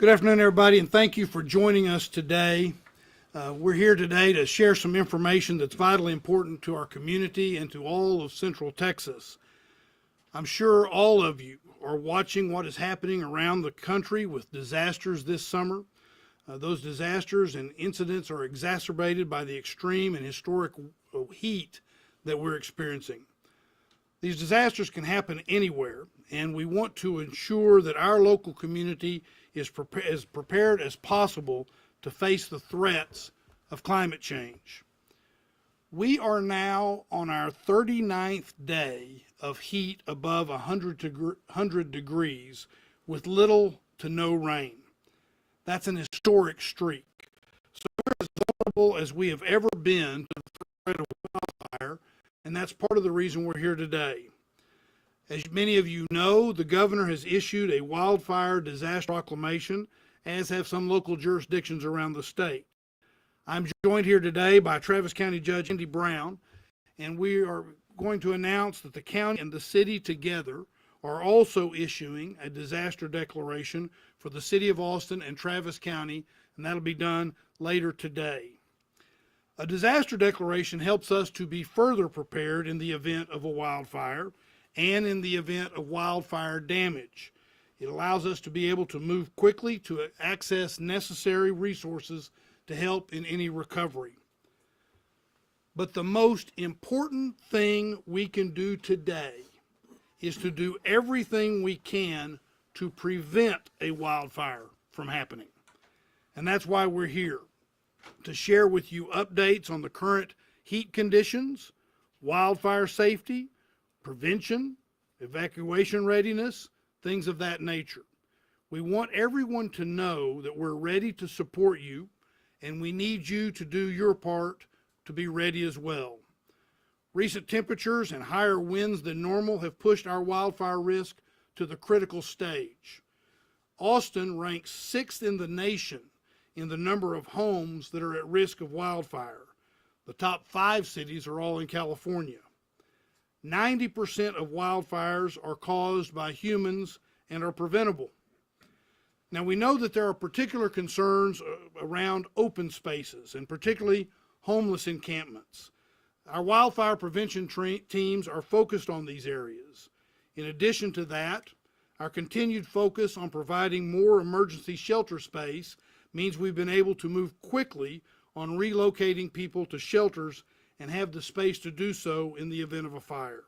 Good afternoon, everybody, and thank you for joining us today. We're here today to share some information that's vitally important to our community and to all of Central Texas. I'm sure all of you are watching what is happening around the country with disasters this summer. Those disasters and incidents are exacerbated by the extreme and historic heat that we're experiencing. These disasters can happen anywhere, and we want to ensure that our local community is as prepared as possible to face the threats of climate change. We are now on our 39th day of heat above 100 degrees with little to no rain. That's an historic streak. So we're as vulnerable as we have ever been to the threat of wildfire, and that's part of the reason we're here today. As many of you know, the governor has issued a wildfire disaster proclamation, as have some local jurisdictions around the state. I'm joined here today by Travis County Judge Andy Brown, and we are going to announce that the county and the city together are also issuing a disaster declaration for the city of Austin and Travis County, and that'll be done later today. A disaster declaration helps us to be further prepared in the event of a wildfire and in the event of wildfire damage. It allows us to be able to move quickly to access necessary resources to help in any recovery. But the most important thing we can do today is to do everything we can to prevent a wildfire from happening. And that's why we're here, to share with you updates on the current heat conditions, wildfire safety, prevention, evacuation readiness, things of that nature. We want everyone to know that we're ready to support you, and we need you to do your part to be ready as well. Recent temperatures and higher winds than normal have pushed our wildfire risk to the critical stage. Austin ranks 6th in the nation in the number of homes that are at risk of wildfire. The top 5 cities are all in California. 90% of wildfires are caused by humans and are preventable. Now, we know that there are particular concerns around open spaces and particularly homeless encampments. Our wildfire prevention teams are focused on these areas. In addition to that, our continued focus on providing more emergency shelter space means we've been able to move quickly on relocating people to shelters and have the space to do so in the event of a fire.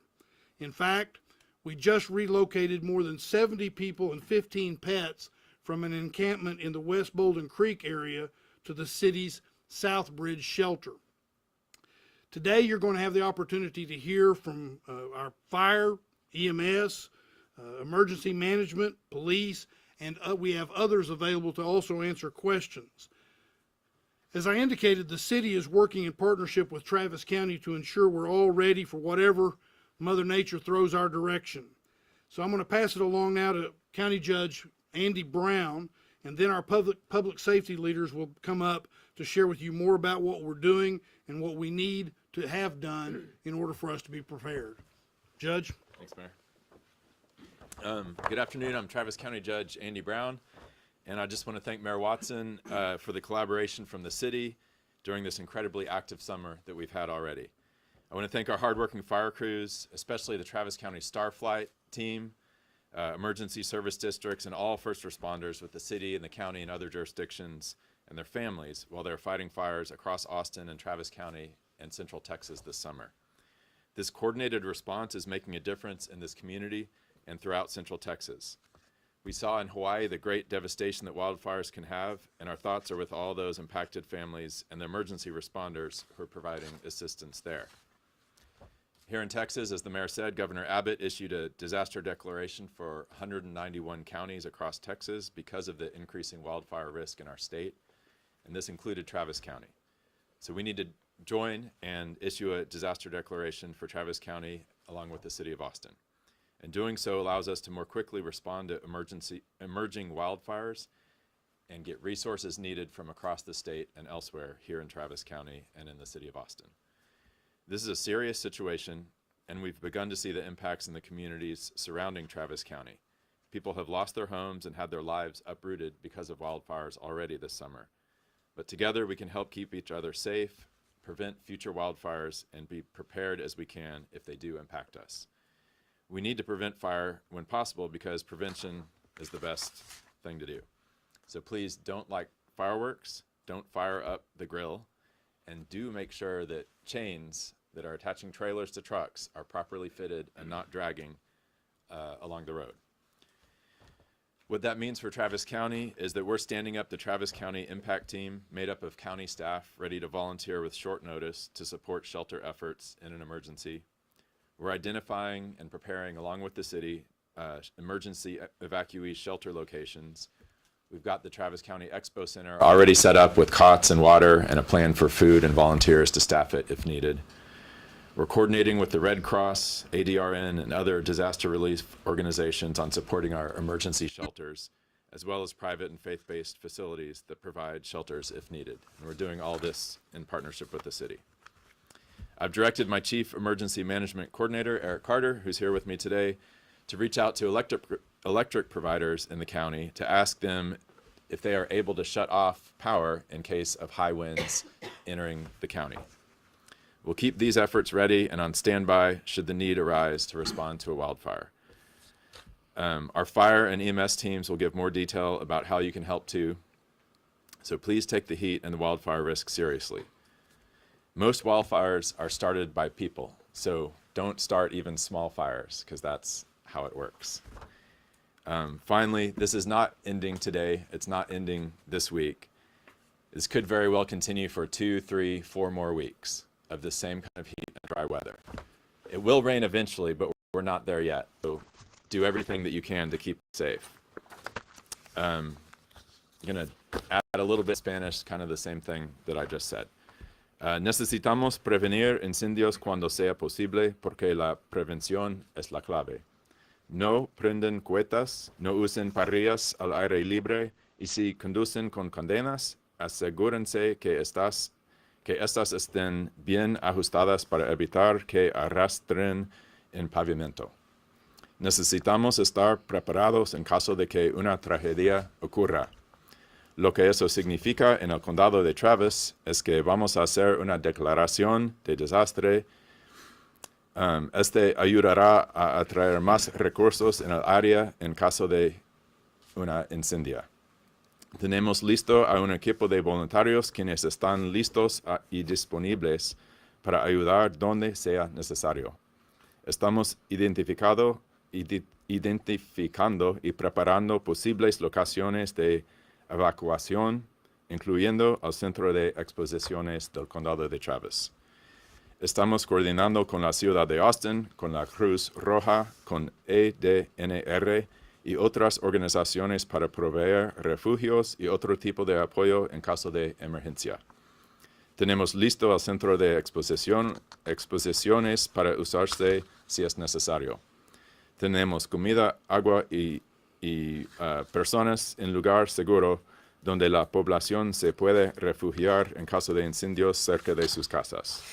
In fact, we just relocated more than 70 people and 15 pets from an encampment in the West Bolden Creek area to the city's South Bridge shelter. Today, you're going to have the opportunity to hear from our fire, EMS, emergency management, police, and we have others available to also answer questions. As I indicated, the city is working in partnership with Travis County to ensure we're all ready for whatever Mother Nature throws our direction. So I'm going to pass it along now to County Judge Andy Brown, and then our public safety leaders will come up to share with you more about what we're doing and what we need to have done in order for us to be prepared. Judge? Thanks, Mayor. Good afternoon. I'm Travis County Judge Andy Brown. And I just want to thank Mayor Watson for the collaboration from the city during this incredibly active summer that we've had already. I want to thank our hardworking fire crews, especially the Travis County Starflight team, emergency service districts, and all first responders with the city and the county and other jurisdictions and their families while they're fighting fires across Austin and Travis County and Central Texas this summer. This coordinated response is making a difference in this community and throughout Central Texas. We saw in Hawaii the great devastation that wildfires can have, and our thoughts are with all those impacted families and the emergency responders who are providing assistance there. Here in Texas, as the mayor said, Governor Abbott issued a disaster declaration for 191 counties across Texas because of the increasing wildfire risk in our state, and this included Travis County. So we need to join and issue a disaster declaration for Travis County along with the city of Austin. And doing so allows us to more quickly respond to emerging wildfires and get resources needed from across the state and elsewhere here in Travis County and in the city of Austin. This is a serious situation, and we've begun to see the impacts in the communities surrounding Travis County. People have lost their homes and had their lives uprooted because of wildfires already this summer. But together we can help keep each other safe, prevent future wildfires, and be prepared as we can if they do impact us. We need to prevent fire when possible because prevention is the best thing to do. So please don't light fireworks, don't fire up the grill, and do make sure that chains that are attaching trailers to trucks are properly fitted and not dragging along the road. What that means for Travis County is that we're standing up the Travis County Impact Team made up of county staff ready to volunteer with short notice to support shelter efforts in an emergency. We're identifying and preparing, along with the city, emergency evacuee shelter locations. We've got the Travis County Expo Center already set up with cots and water and a plan for food and volunteers to staff it if needed. We're coordinating with the Red Cross, ADRN, and other disaster relief organizations on supporting our emergency shelters, as well as private and faith-based facilities that provide shelters if needed. And we're doing all this in partnership with the city. I've directed my Chief Emergency Management Coordinator, Eric Carter, who's here with me today, to reach out to electric providers in the county to ask them if they are able to shut off power in case of high winds entering the county. We'll keep these efforts ready and on standby should the need arise to respond to a wildfire. Our fire and EMS teams will give more detail about how you can help too. So please take the heat and the wildfire risk seriously. Most wildfires are started by people, so don't start even small fires because that's how it works. Finally, this is not ending today. It's not ending this week. This could very well continue for 2, 3, 4 more weeks of the same kind of heat and dry weather. It will rain eventually, but we're not there yet. So do everything that you can to keep it safe. I'm going to add a little bit of Spanish, kind of the same thing that I just said. Necesitamos prevenir incendios cuando sea posible porque la prevención es la clave. No prenden cohetas, no usen parrillas al aire libre y si conducen con condenas, asegúrense que estas estén bien ajustadas para evitar que arrastren en pavimento. Necesitamos estar preparados en caso de que una tragedia ocurra. Lo que eso significa en el condado de Travis es que vamos a hacer una declaración de desastre. Este ayudará a atraer más recursos en el área en caso de una incendio. Tenemos listo a un equipo de voluntarios quienes están listos y disponibles para ayudar donde sea necesario. Estamos identificando y preparando posibles locaciones de evacuación, incluyendo el Centro de Exposiciones del Condado de Travis. Estamos coordinando con la ciudad de Austin, con la Cruz Roja, con EDNR y otras organizaciones para proveer refugios y otro tipo de apoyo en caso de emergencia. Tenemos listo el centro de exposiciones para usarse si es necesario. Tenemos comida, agua y personas en lugar seguro donde la población se puede refugiar en caso de incendios cerca de sus casas.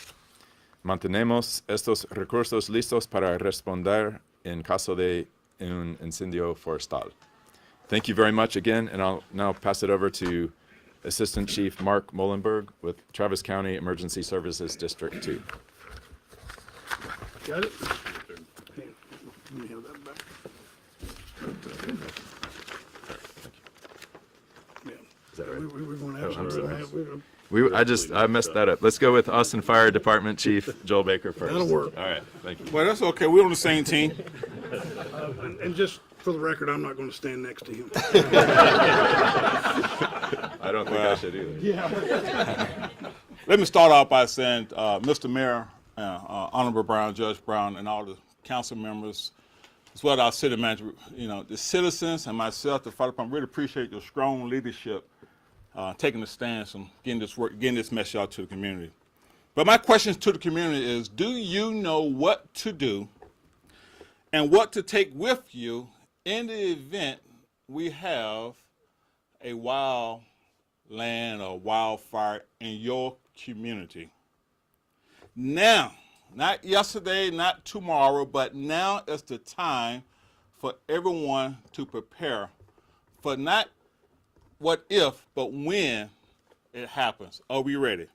Mantenemos estos recursos listos para responder en caso de un incendio forestal. Thank you very much again, and I'll now pass it over to Assistant Chief Mark Molenberg with Travis County Emergency Services District 2. Got it? Hey, let me have that back. Yeah. Is that right? We're going to have I'm some. sorry. I messed that up. Let's go with Austin Fire Department Chief Joel Baker first. That'll work. All right, thank you. Well, that's okay. We're on the same team. And just for the record, I'm not going to stand next to him. I don't think I should either. Let me start off by saying, Mr. Mayor, Honorable Brown, Judge Brown, and all the council members, as well as our city manager, the citizens and myself, the fire department, really appreciate your strong leadership, taking the stance and getting this message out to the community. But my question to the community is, do you know what to do and what to take with you in the event we have a wildland or wildfire in your community? Now, not yesterday, not tomorrow, but now is the time for everyone to prepare for not what if, but when it happens. Are we ready?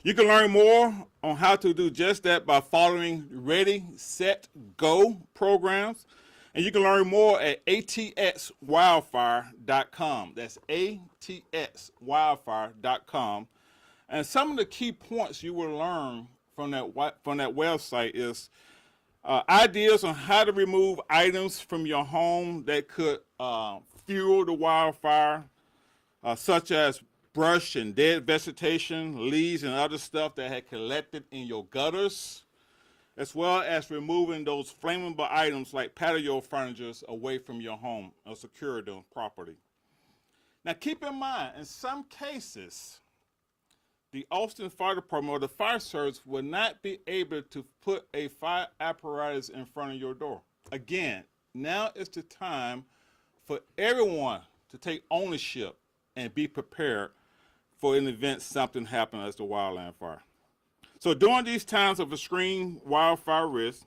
You can learn more on how to do just that by following Ready, Set, Go programs. And you can learn more at atswildfire.com. That's atswildfire.com. And some of the key points you will learn from that website is ideas on how to remove items from your home that could fuel the wildfire, such as brush and dead vegetation, leaves, and other stuff that had collected in your gutters, as well as removing those flammable items like patio furniture away from your home or secure them properly. Now keep in mind, in some cases, the Austin Fire Department or the fire service will not be able to put a fire apparatus in front of your door. Again, now is the time for everyone to take ownership and be prepared for an event something happens as the wildland fire. So during these times of extreme wildfire risk,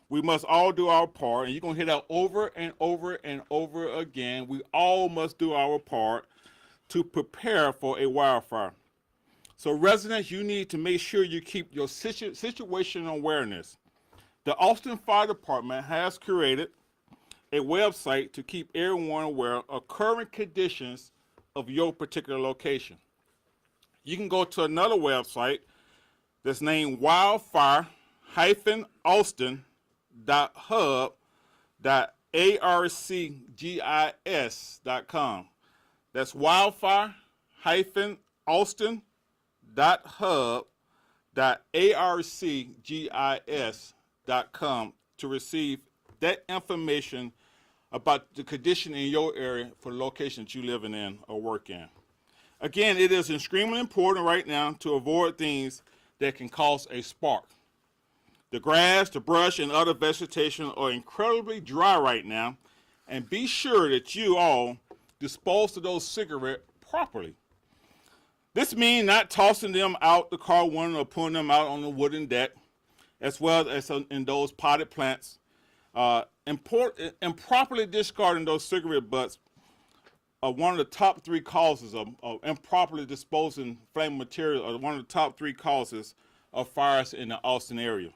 we must all do our part, and you're going to hear that over and over and over again. We all must do our part to prepare for a wildfire. So residents, you need to make sure you keep your situational awareness. The Austin Fire Department has created a website to keep everyone aware of current conditions of your particular location. You can go to another website that's named wildfire-austin.hub.arcgis.com. That's wildfire-austin.hub.arcgis.com to receive that information about the condition in your area for the location that you live in or work in. Again, it is extremely important right now to avoid things that can cause a spark. The grass, the brush, and other vegetation are incredibly dry right now, and be sure that you all dispose of those cigarettes properly. This means not tossing them out the car window or putting them out on the wooden deck, as well as in those potted plants. Improperly discarding those cigarette butts are one of the top 3 causes of improperly disposing flammable material, are one of the top 3 causes of fires in the Austin area.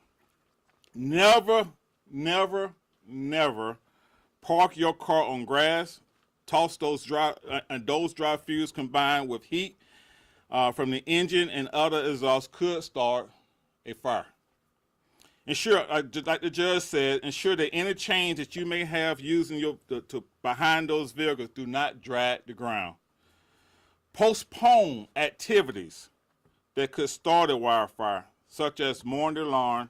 Never, never, never park your car on grass. Toss those dry fuels combined with heat from the engine and other exhausts could start a fire. Ensure, like the judge said, ensure that any chains that you may have using behind those vehicles do not drag the ground. Postpone activities that could start a wildfire, such as mowing the lawn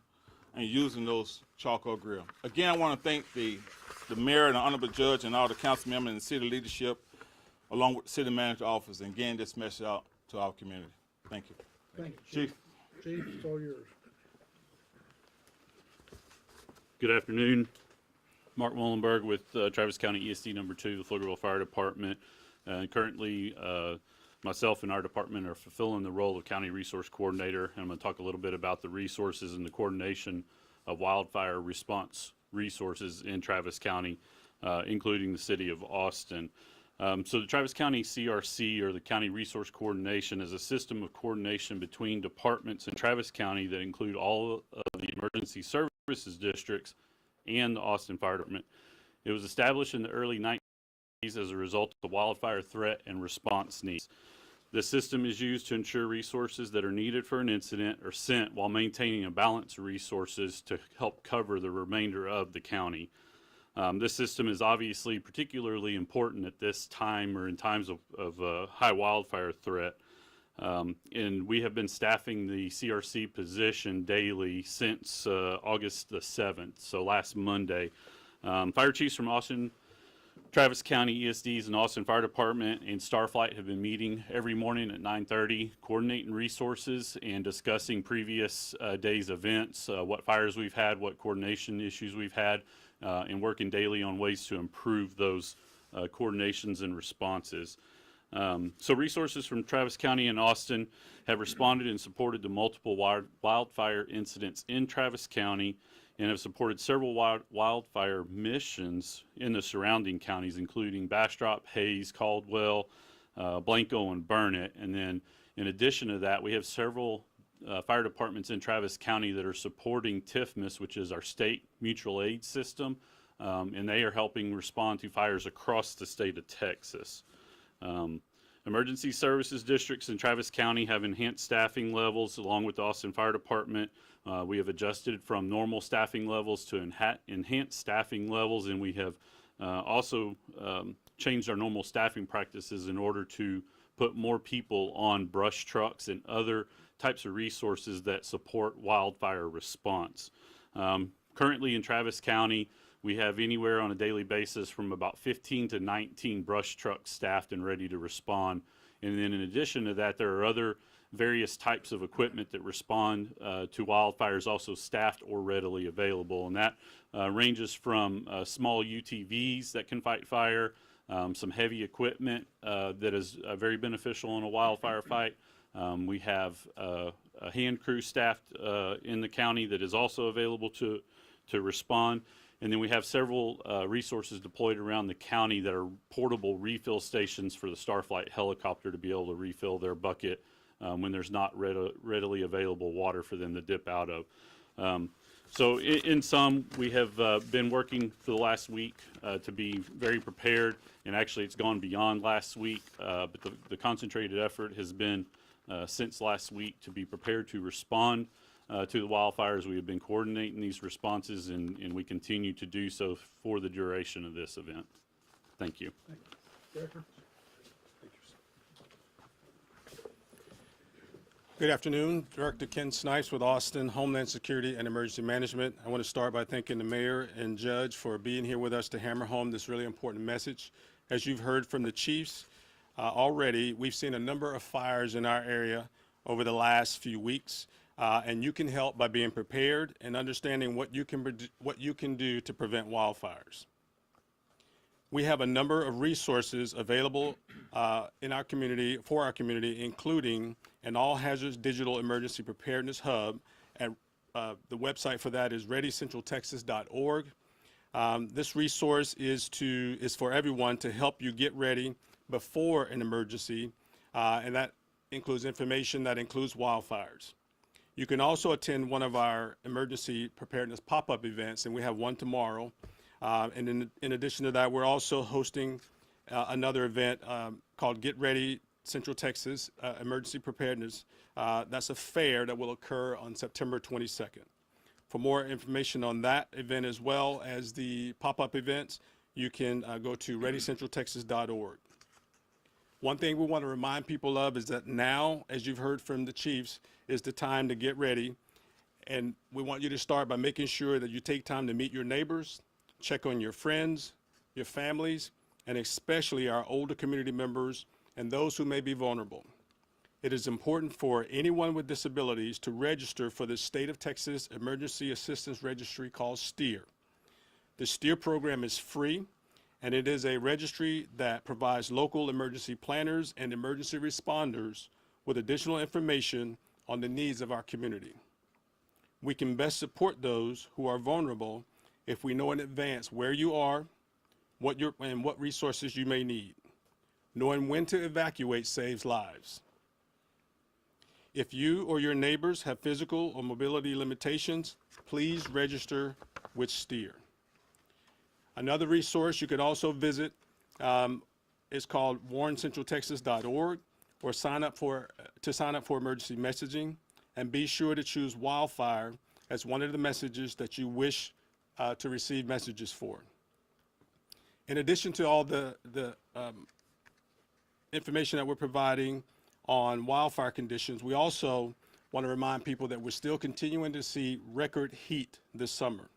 and using those charcoal grills. Again, I want to thank the mayor and the honorable judge and all the council members and city leadership, along with the city manager's office, and getting this message out to our community. Thank you. Thank you, Chief. Chief, it's all yours. Good afternoon. Mark Wallenberg with Travis County ESD number 2, the Pflugerville Fire Department. Currently, myself and our department are fulfilling the role of County Resource Coordinator. And I'm going to talk a little bit about the resources and the coordination of wildfire response resources in Travis County, including the city of Austin. So the Travis County CRC, or the County Resource Coordination, is a system of coordination between departments in Travis County that include all of the emergency services districts and the Austin Fire Department. It was established in the early 1990s as a result of the wildfire threat and response needs. This system is used to ensure resources that are needed for an incident are sent while maintaining a balance of resources to help cover the remainder of the county. This system is obviously particularly important at this time or in times of high wildfire threat. And we have been staffing the CRC position daily since August the 7th, so last Monday. Fire chiefs from Austin, Travis County ESDs, and Austin Fire Department and Starflight have been meeting every morning at 9:30, coordinating resources and discussing previous days' events, what fires we've had, what coordination issues we've had, and working daily on ways to improve those coordinations and responses. So resources from Travis County and Austin have responded and supported the multiple wildfire incidents in Travis County, and have supported several wildfire missions in the surrounding counties, including Bastrop, Hayes, Caldwell, Blanco, and Burnett. And then in addition to that, we have several fire departments in Travis County that are supporting TIFMAS, which is our state mutual aid system, and they are helping respond to fires across the state of Texas. Emergency services districts in Travis County have enhanced staffing levels along with the Austin Fire Department. We have adjusted from normal staffing levels to enhanced staffing levels, and we have also changed our normal staffing practices in order to put more people on brush trucks and other types of resources that support wildfire response. Currently in Travis County, we have anywhere on a daily basis from about 15 to 19 brush trucks staffed and ready to respond. And then in addition to that, there are other various types of equipment that respond to wildfires also staffed or readily available. And that ranges from small UTVs that can fight fire, some heavy equipment that is very beneficial in a wildfire fight. We have a hand crew staffed in the county that is also available to respond. And then we have several resources deployed around the county that are portable refill stations for the Starflight helicopter to be able to refill their bucket when there's not readily available water for them to dip out of. So in sum, we have been working for the last week to be very prepared, and actually it's gone beyond last week, but the concentrated effort has been since last week to be prepared to respond to the wildfires. We have been coordinating these responses, and we continue to do so for the duration of this event. Thank you. Good afternoon. Director Ken Snipes with Austin Homeland Security and Emergency Management. I want to start by thanking the mayor and judge for being here with us to hammer home this really important message. As you've heard from the chiefs already, we've seen a number of fires in our area over the last few weeks. And you can help by being prepared and understanding what you can do to prevent wildfires. We have a number of resources available in our community, for our community, including an all-hazards digital emergency preparedness hub. And the website for that is readycentraltexas.org. This resource is for everyone to help you get ready before an emergency, and that includes information that includes wildfires. You can also attend one of our emergency preparedness pop-up events, and we have one tomorrow. And in addition to that, we're also hosting another event called Get Ready Central Texas Emergency Preparedness. That's a fair that will occur on September 22nd. For more information on that event as well as the pop-up events, you can go to readycentraltexas.org. One thing we want to remind people of is that now, as you've heard from the chiefs, is the time to get ready. And we want you to start by making sure that you take time to meet your neighbors, check on your friends, your families, and especially our older community members and those who may be vulnerable. It is important for anyone with disabilities to register for the State of Texas Emergency Assistance Registry called STEER. The STEER program is free, and it is a registry that provides local emergency planners and emergency responders with additional information on the needs of our community. We can best support those who are vulnerable if we know in advance where you are, and what resources you may need. Knowing when to evacuate saves lives. If you or your neighbors have physical or mobility limitations, please register with STEER. Another resource you could also visit is called warncentraltexas.org, or sign up for emergency messaging, and be sure to choose wildfire as one of the messages that you wish to receive messages for. In addition to all the information that we're providing on wildfire conditions, we also want to remind people that we're still continuing to see record heat this summer.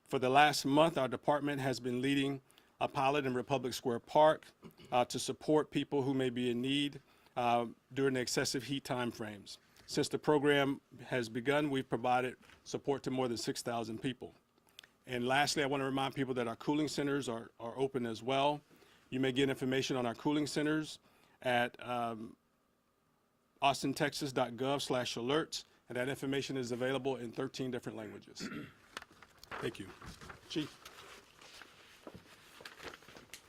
For the last month, our department has been leading a pilot in Republic Square Park to support people who may be in need during the excessive heat time frames. Since the program has begun, we've provided support to more than 6,000 people. And lastly, I want to remind people that our cooling centers are open as well. You may get information on our cooling centers at austintexas.gov/alerts, and that information is available in 13 different languages. Thank you. Chief.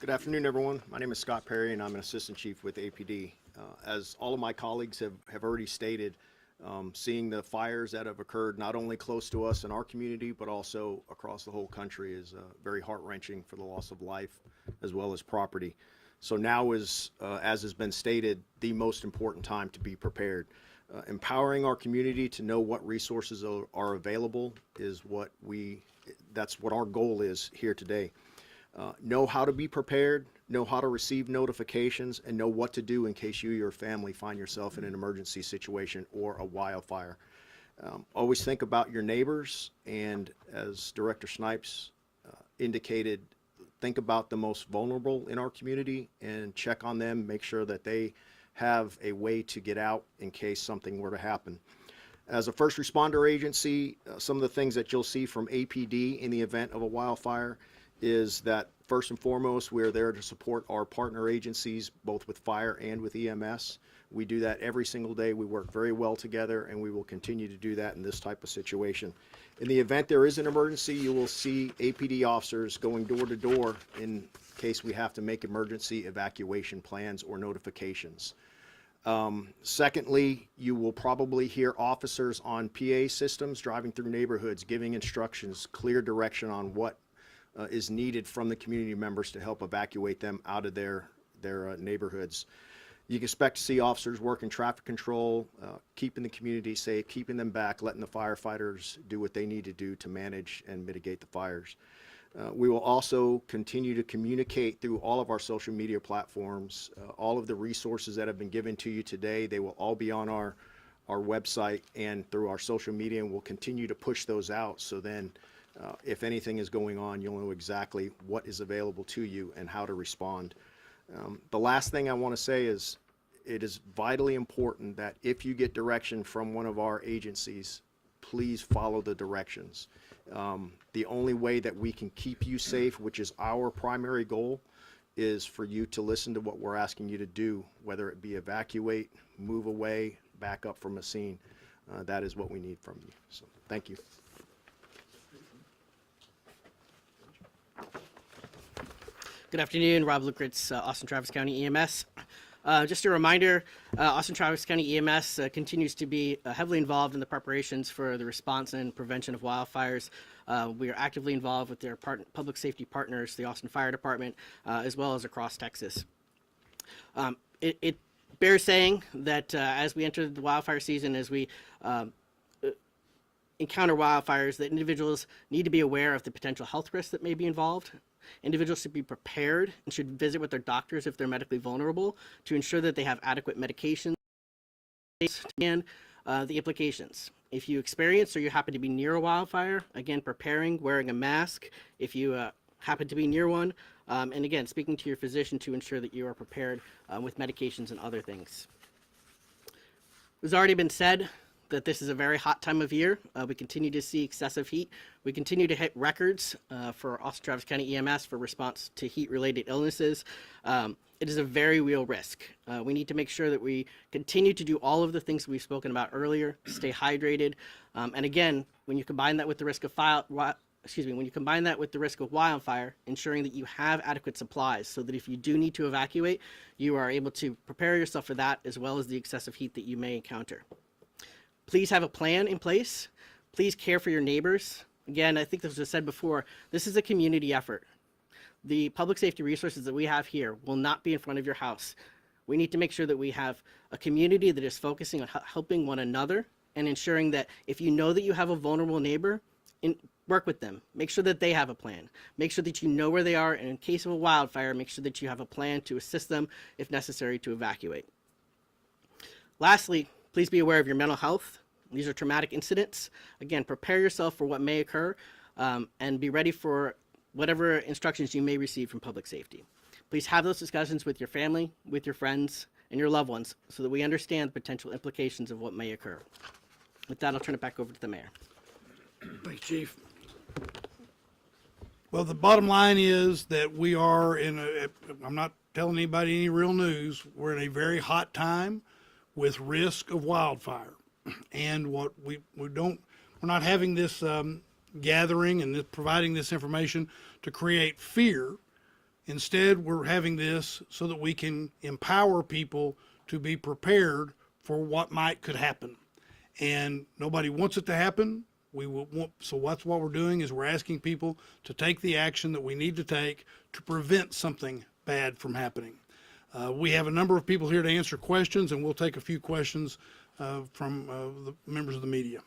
Good afternoon, everyone. My name is Scott Perry, and I'm an assistant chief with APD. As all of my colleagues have already stated, seeing the fires that have occurred not only close to us in our community, but also across the whole country is very heart-wrenching for the loss of life as well as property. So now is, as has been stated, the most important time to be prepared. Empowering our community to know what resources are available is that's what our goal is here today. Know how to be prepared, know how to receive notifications, and know what to do in case you or your family find yourself in an emergency situation or a wildfire. Always think about your neighbors, and as Director Snipes indicated, think about the most vulnerable in our community and check on them, make sure that they have a way to get out in case something were to happen. As a first responder agency, some of the things that you'll see from APD in the event of a wildfire is that first and foremost, we're there to support our partner agencies, both with fire and with EMS. We do that every single day. We work very well together, and we will continue to do that in this type of situation. In the event there is an emergency, you will see APD officers going door to door in case we have to make emergency evacuation plans or notifications. Secondly, you will probably hear officers on PA systems driving through neighborhoods, giving instructions, clear direction on what is needed from the community members to help evacuate them out of their neighborhoods. You can expect to see officers working traffic control, keeping the community safe, keeping them back, letting the firefighters do what they need to do to manage and mitigate the fires. We will also continue to communicate through all of our social media platforms. All of the resources that have been given to you today, they will all be on our website and through our social media, and we'll continue to push those out, so then if anything is going on, you'll know exactly what is available to you and how to respond. The last thing I want to say is it is vitally important that if you get direction from one of our agencies, please follow the directions. The only way that we can keep you safe, which is our primary goal, is for you to listen to what we're asking you to do, whether it be evacuate, move away, back up from a scene. That is what we need from you. So thank you. Good afternoon, Rob Lukritz, Austin Travis County EMS. Just a reminder, Austin Travis County EMS continues to be heavily involved in the preparations for the response and prevention of wildfires. We are actively involved with their public safety partners, the Austin Fire Department, as well as across Texas. It bears saying that as we enter the wildfire season, as we encounter wildfires, that individuals need to be aware of the potential health risks that may be involved. Individuals should be prepared and should visit with their doctors if they're medically vulnerable to ensure that they have adequate medications and the implications. If you experience or you happen to be near a wildfire, again, preparing, wearing a mask if you happen to be near one, and again, speaking to your physician to ensure that you are prepared with medications and other things. It's already been said that this is a very hot time of year. We continue to see excessive heat. We continue to hit records for Austin Travis County EMS for response to heat-related illnesses. It is a very real risk. We need to make sure that we continue to do all of the things we've spoken about earlier, stay hydrated, and again, when you combine that with the risk of wildfire, ensuring that you have adequate supplies so that if you do need to evacuate, you are able to prepare yourself for that as well as the excessive heat that you may encounter. Please have a plan in place. Please care for your neighbors. Again, I think this was said before, this is a community effort. The public safety resources that we have here will not be in front of your house. We need to make sure that we have a community that is focusing on helping one another and ensuring that if you know that you have a vulnerable neighbor, work with them. Make sure that they have a plan. Make sure that you know where they are, and in case of a wildfire, make sure that you have a plan to assist them if necessary to evacuate. Lastly, please be aware of your mental health. These are traumatic incidents. Again, prepare yourself for what may occur and be ready for whatever instructions you may receive from public safety. Please have those discussions with your family, with your friends, and your loved ones so that we understand the potential implications of what may occur. With that, I'll turn it back over to the mayor. Thanks, Chief. Well, the bottom line is that we are I'm not telling anybody any real news, we're in a very hot time with risk of wildfire. And what we're not having this gathering and providing this information to create fear. Instead, we're having this so that we can empower people to be prepared for what could happen. And nobody wants it to happen. So that's what we're doing, is we're asking people to take the action that we need to take to prevent something bad from happening. We have a number of people here to answer questions, and we'll take a few questions from the members of the media.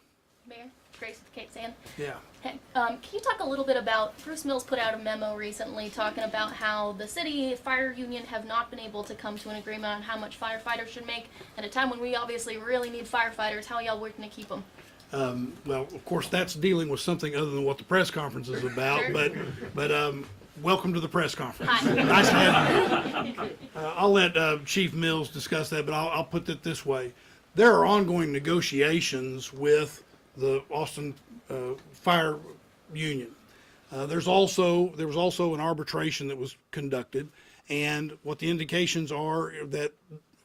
Mayor, Grace with Cape San. Yeah. Hey, can you talk a little bit about, Bruce Mills put out a memo recently talking about how the city fire union have not been able to come to an agreement on how much firefighters should make at a time when we obviously really need firefighters. How are y'all working to keep them? Well, of course, that's dealing with something other than what the press conference is about, Sure. but welcome to the press conference. Hi. Nice to have you. I'll let Chief Mills discuss that, but I'll put it this way. There are ongoing negotiations with the Austin Fire Union. There was also an arbitration that was conducted, and what the indications are that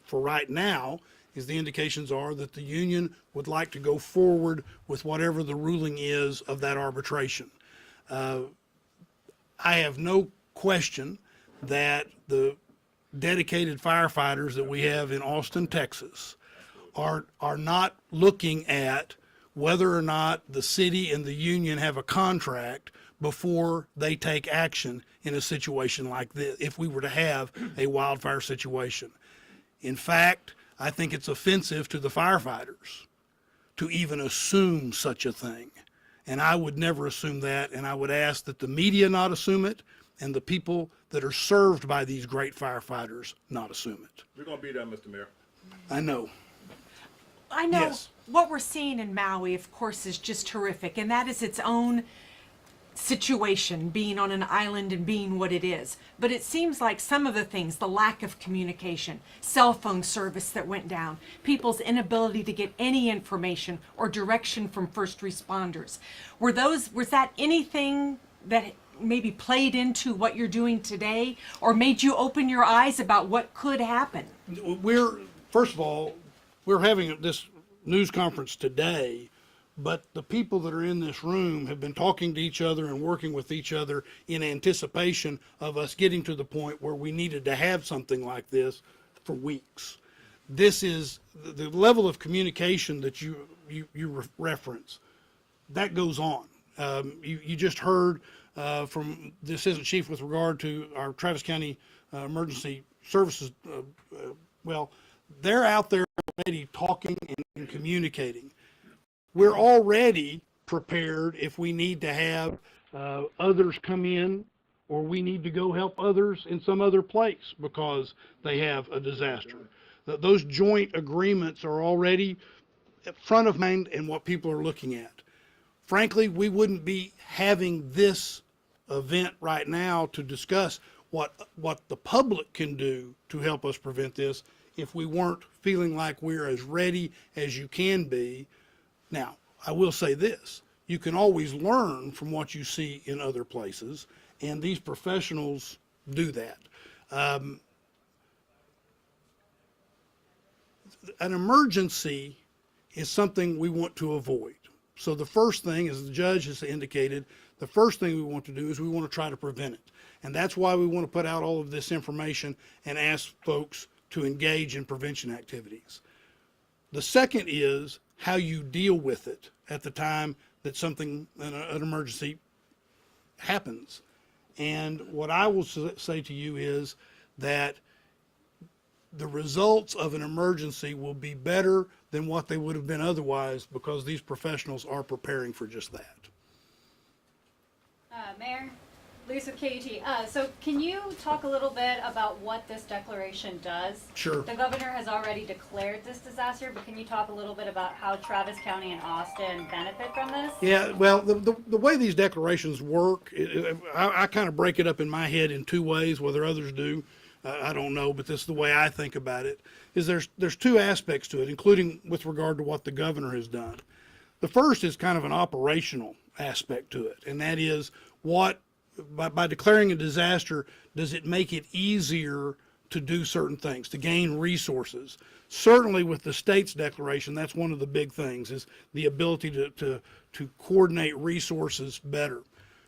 for right now is the indications are that the union would like to go forward with whatever the ruling is of that arbitration. I have no question that the dedicated firefighters that we have in Austin, Texas, are not looking at whether or not the city and the union have a contract before they take action in a situation like this, if we were to have a wildfire situation. In fact, I think it's offensive to the firefighters to even assume such a thing. And I would never assume that, and I would ask that the media not assume it, and the people that are served by these great firefighters not assume it. We're going to be there, Mr. Mayor. I know. I know Yes. what we're seeing in Maui, of course, is just horrific, and that is its own situation, being on an island and being what it is. But it seems like some of the things, the lack of communication, cell phone service that went down, people's inability to get any information or direction from first responders, was that anything that maybe played into what you're doing today, or made you open your eyes about what could happen? First of all, we're having this news conference today, but the people that are in this room have been talking to each other and working with each other in anticipation of us getting to the point where we needed to have something like this for weeks. This is the level of communication that you reference. That goes on. You just heard from the assistant chief with regard to our Travis County Emergency Services. Well, they're out there already talking and communicating. We're already prepared if we need to have others come in, or we need to go help others in some other place because they have a disaster. Those joint agreements are already front of mind and what people are looking at. Frankly, we wouldn't be having this event right now to discuss what the public can do to help us prevent this if we weren't feeling like we're as ready as you can be. Now, I will say this, you can always learn from what you see in other places, and these professionals do that. An emergency is something we want to avoid. So the first thing, as the judge has indicated, the first thing we want to do is we want to try to prevent it. And that's why we want to put out all of this information and ask folks to engage in prevention activities. The second is how you deal with it at the time that an emergency happens. And what I will say to you is that the results of an emergency will be better than what they would have been otherwise, because these professionals are preparing for just that. Mayor, Lisa KUT. So can you talk a little bit about what this declaration does? Sure. The governor has already declared this disaster, but can you talk a little bit about how Travis County and Austin benefit from this? Yeah, well, the way these declarations work, I kind of break it up in my head in two ways, whether others do. I don't know, but this is the way I think about it, is there's two aspects to it, including with regard to what the governor has done. The first is kind of an operational aspect to it, and that is by declaring a disaster, does it make it easier to do certain things, to gain resources. Certainly with the state's declaration, that's one of the big things, is the ability to coordinate resources better.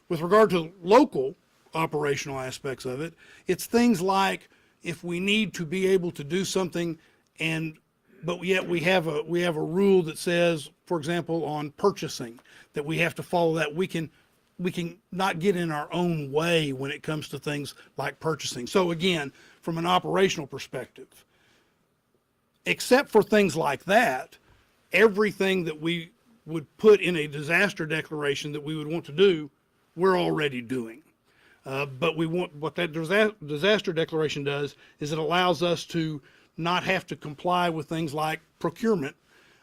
With regard to local operational aspects of it, it's things like if we need to be able to do something but yet we have a rule that says, for example, on purchasing, that we have to follow that. We can not get in our own way when it comes to things like purchasing. So again, from an operational perspective, except for things like that, everything that we would put in a disaster declaration that we would want to do, we're already doing. But what that disaster declaration does is it allows us to not have to comply with things like procurement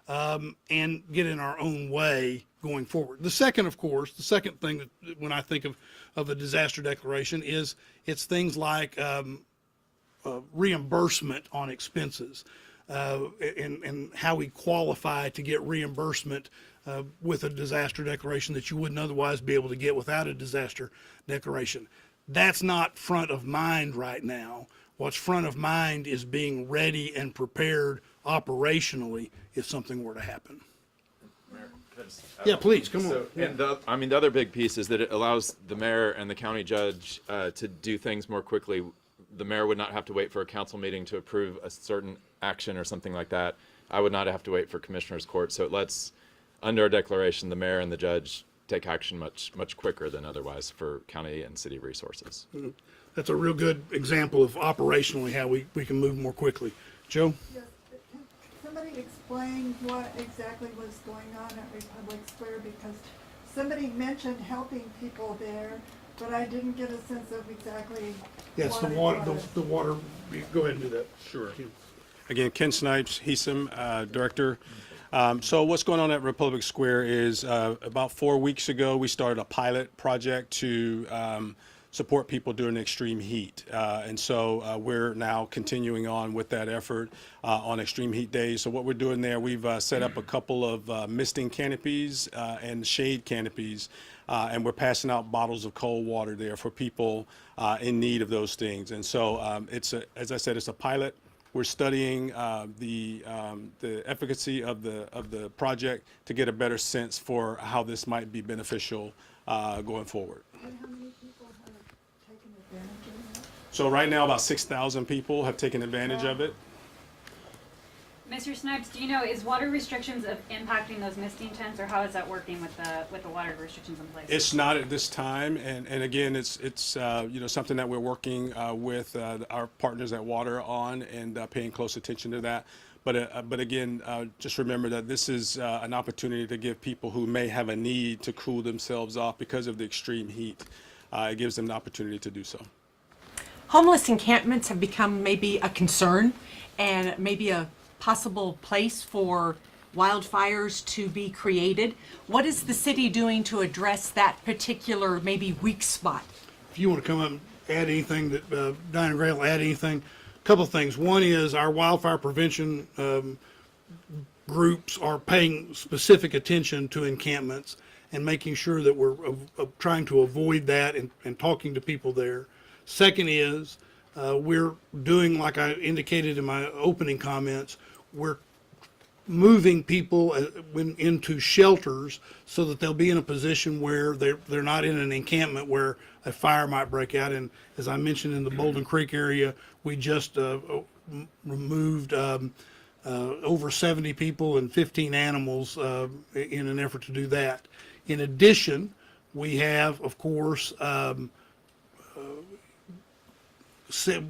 and get in our own way going forward. The second thing that when I think of a disaster declaration is it's things like reimbursement on expenses and how we qualify to get reimbursement with a disaster declaration that you wouldn't otherwise be able to get without a disaster declaration. That's not front of mind right now. What's front of mind is being ready and prepared operationally if something were to happen. Yeah, please, come on. So, and the other big piece is that it allows the mayor and the county judge to do things more quickly. The mayor would not have to wait for a council meeting to approve a certain action or something like that. I would not have to wait for commissioner's court. So it lets, under a declaration, the mayor and the judge take action much quicker than otherwise for county and city resources. Mm-hmm. That's a real good example of operationally how we can move more quickly. Joe? Yes, can somebody explain what exactly was going on at Republic Square? Because somebody mentioned helping people there, but I didn't get a sense of exactly Yes, what the water, go ahead and do that. Sure. Again, Ken Snipes, HESM Director. So what's going on at Republic Square is about 4 weeks ago, we started a pilot project to support people during extreme heat. And so we're now continuing on with that effort on extreme heat days. So what we're doing there, we've set up a couple of misting canopies and shade canopies, and we're passing out bottles of cold water there for people in need of those things. And so as I said, it's a pilot. We're studying the efficacy of the project to get a better sense for how this might be beneficial going forward. And how many people have taken advantage of that? So right now, about 6,000 people have taken advantage of it. Mr. Snipes, do you know, is water restrictions impacting those misting tents, or how is that working with the water restrictions in place? It's not at this time, and again, it's something that we're working with our partners at Water on and paying close attention to that. But again, just remember that this is an opportunity to give people who may have a need to cool themselves off because of the extreme heat. It gives them the opportunity to do so. Homeless encampments have become maybe a concern and maybe a possible place for wildfires to be created. What is the city doing to address that particular maybe weak spot? If you want to come up and add anything, that Diana Gray will add anything. A couple of things. One is our wildfire prevention groups are paying specific attention to encampments and making sure that we're trying to avoid that and talking to people there. Second is we're doing, like I indicated in my opening comments, we're moving people into shelters so that they'll be in a position where they're not in an encampment where a fire might break out. And as I mentioned in the Bolden Creek area, we just removed over 70 people and 15 animals in an effort to do that. In addition, we have, of course,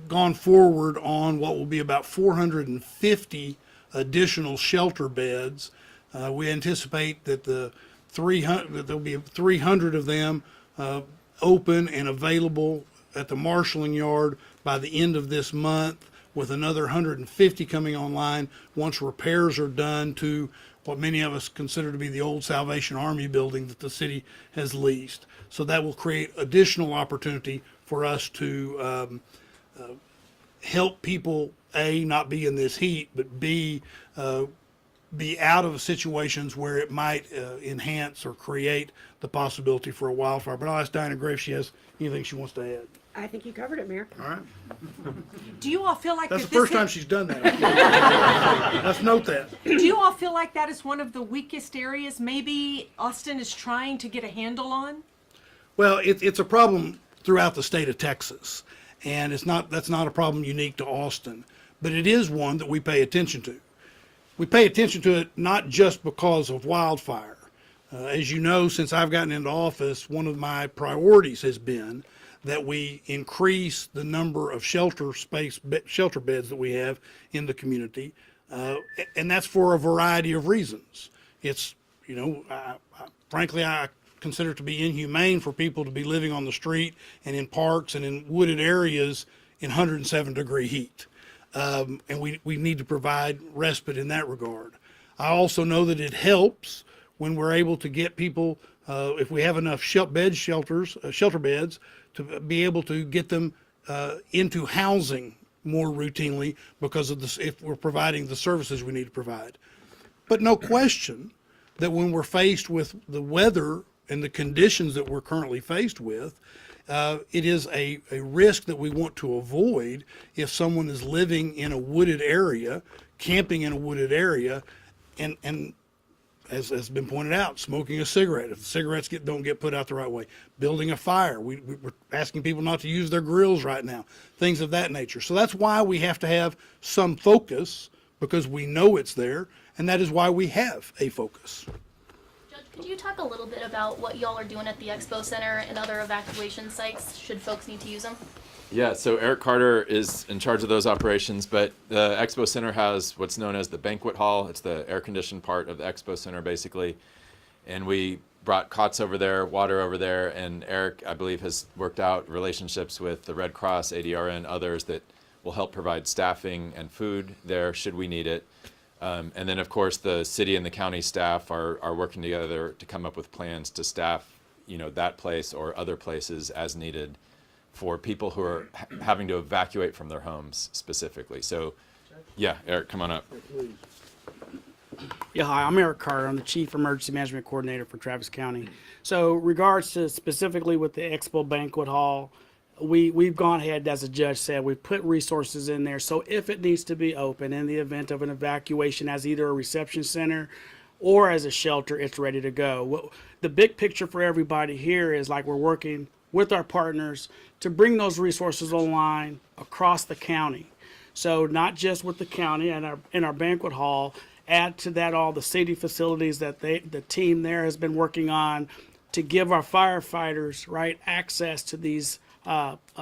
gone forward on what will be about 450 additional shelter beds. We anticipate that there'll be 300 of them open and available at the marshaling yard by the end of this month, with another 150 coming online once repairs are done to what many of us consider to be the old Salvation Army building that the city has leased. So that will create additional opportunity for us to help people, A, not be in this heat, but B, be out of situations where it might enhance or create the possibility for a wildfire. But I'll ask Diana Gray if she has anything she wants to add. I think you covered it, Mayor. All right. Do you all feel like That's that the first this time is- she's done that. Let's note that. Do you all feel like that is one of the weakest areas maybe Austin is trying to get a handle on? Well, it's a problem throughout the state of Texas, and that's not a problem unique to Austin, but it is one that we pay attention to. We pay attention to it not just because of wildfire. As you know, since I've gotten into office, one of my priorities has been that we increase the number of shelter beds that we have in the community, and that's for a variety of reasons. It's, frankly, I consider it to be inhumane for people to be living on the street and in parks and in wooded areas in 107-degree heat. And we need to provide respite in that regard. I also know that it helps when we're able to get people, if we have enough shelter beds, to be able to get them into housing more routinely because of this, if we're providing the services we need to provide. But no question that when we're faced with the weather and the conditions that we're currently faced with, it is a risk that we want to avoid if someone is living in a wooded area, camping in a wooded area, and as has been pointed out, smoking a cigarette. If the cigarettes don't get put out the right way, building a fire. We're asking people not to use their grills right now, things of that nature. So that's why we have to have some focus, because we know it's there, and that is why we have a focus. Judge, could you talk a little bit about what y'all are doing at the Expo Center and other evacuation sites, should folks need to use them? Yeah, so Eric Carter is in charge of those operations, but the Expo Center has what's known as the banquet hall. It's the air-conditioned part of the Expo Center, basically. And we brought cots over there, water over there, and Eric, I believe, has worked out relationships with the Red Cross, ADRN, others that will help provide staffing and food there should we need it. And then, of course, the city and the county staff are working together to come up with plans to staff, that place or other places as needed for people who are having to evacuate from their homes specifically. So, yeah, Eric, come on up. Yeah, hi, I'm Eric Carter. I'm the Chief Emergency Management Coordinator for Travis County. So regards to specifically with the Expo Banquet Hall, we've gone ahead, as the judge said, we've put resources in there. So if it needs to be open in the event of an evacuation as either a reception center or as a shelter, it's ready to go. The big picture for everybody here is like we're working with our partners to bring those resources online across the county. So not just with the county and in our banquet hall, add to that all the city facilities that the team there has been working on to give our firefighters access to these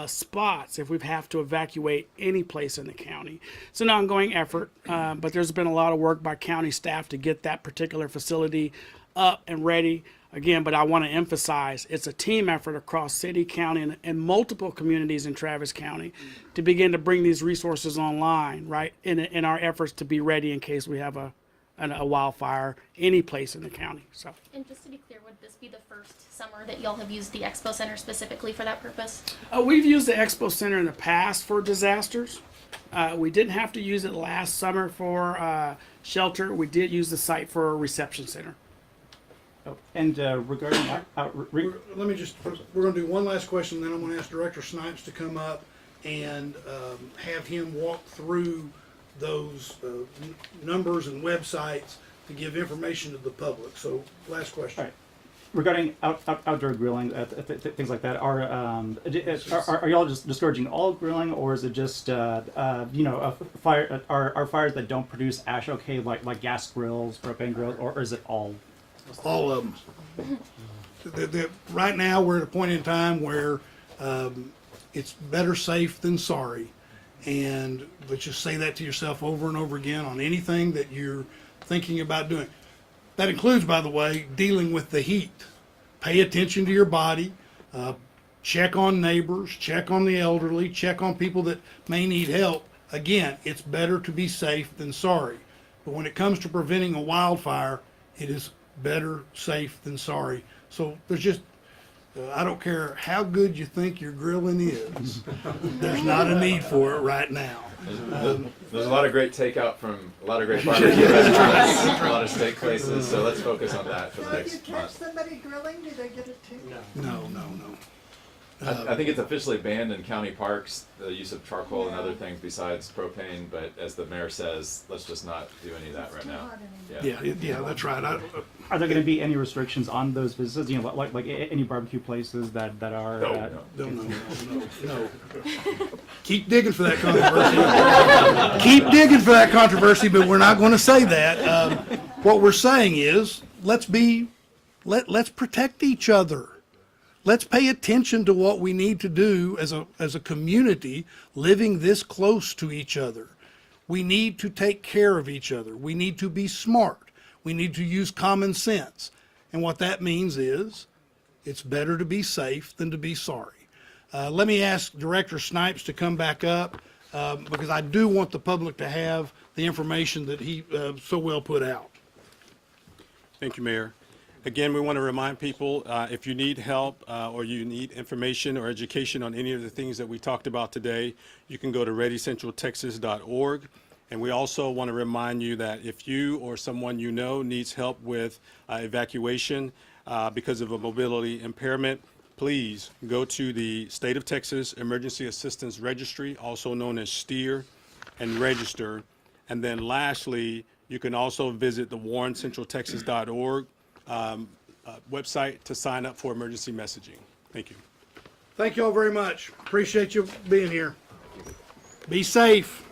spots if we have to evacuate any place in the county. It's an ongoing effort, but there's been a lot of work by county staff to get that particular facility up and ready. Again, but I want to emphasize it's a team effort across city, county, and multiple communities in Travis County to begin to bring these resources online, in our efforts to be ready in case we have a wildfire any place in the county. So. And just to be clear, would this be the first summer that y'all have used the Expo Center specifically for that purpose? We've used the Expo Center in the past for disasters. We didn't have to use it last summer for shelter. We did use the site for a reception center. Oh, and regarding outreach, Let me just, we're going to do one last question, then I'm going to ask Director Snipes to come up and have him walk through those numbers and websites to give information to the public. So, last question. all right. Regarding outdoor grilling, things like that, are y'all just discouraging all grilling, or is it just fire? Are fires that don't produce ash okay, like gas grills, propane grills, or is it all? All of them. Right now, we're at a point in time where it's better safe than sorry. And let's just say that to yourself over and over again on anything that you're thinking about doing. That includes, by the way, dealing with the heat. Pay attention to your body. Check on neighbors. Check on the elderly. Check on people that may need help. Again, it's better to be safe than sorry. But when it comes to preventing a wildfire, it is better safe than sorry. So there's just, I don't care how good you think your grilling is, there's not a need for it right now. There's a lot of great takeout from a lot of great barbecue restaurants, a lot of steak places, so let's focus on that for the So if you next catch month. somebody grilling, do they get it too? No. I think it's officially banned in county parks, the use of charcoal and other things besides propane, but as the mayor says, let's just not do any of that right now. Yeah, that's right. Are there going to be any restrictions on those businesses? You know, like any barbecue places that are? No. Keep digging for that controversy. Keep digging for that controversy, but we're not going to say that. What we're saying is, let's protect each other. Let's pay attention to what we need to do as a community living this close to each other. We need to take care of each other. We need to be smart. We need to use common sense. And what that means is it's better to be safe than to be sorry. Let me ask Director Snipes to come back up because I do want the public to have the information that he so well put out. Thank you, Mayor. Again, we want to remind people, if you need help or you need information or education on any of the things that we talked about today, you can go to readycentraltexas.org. And we also want to remind you that if you or someone you know needs help with evacuation because of a mobility impairment, please go to the State of Texas Emergency Assistance Registry, also known as STEER, and register. And then lastly, you can also visit the warrencentraltexas.org website to sign up for emergency messaging. Thank you. Thank you all very much. Appreciate you being here. Be safe.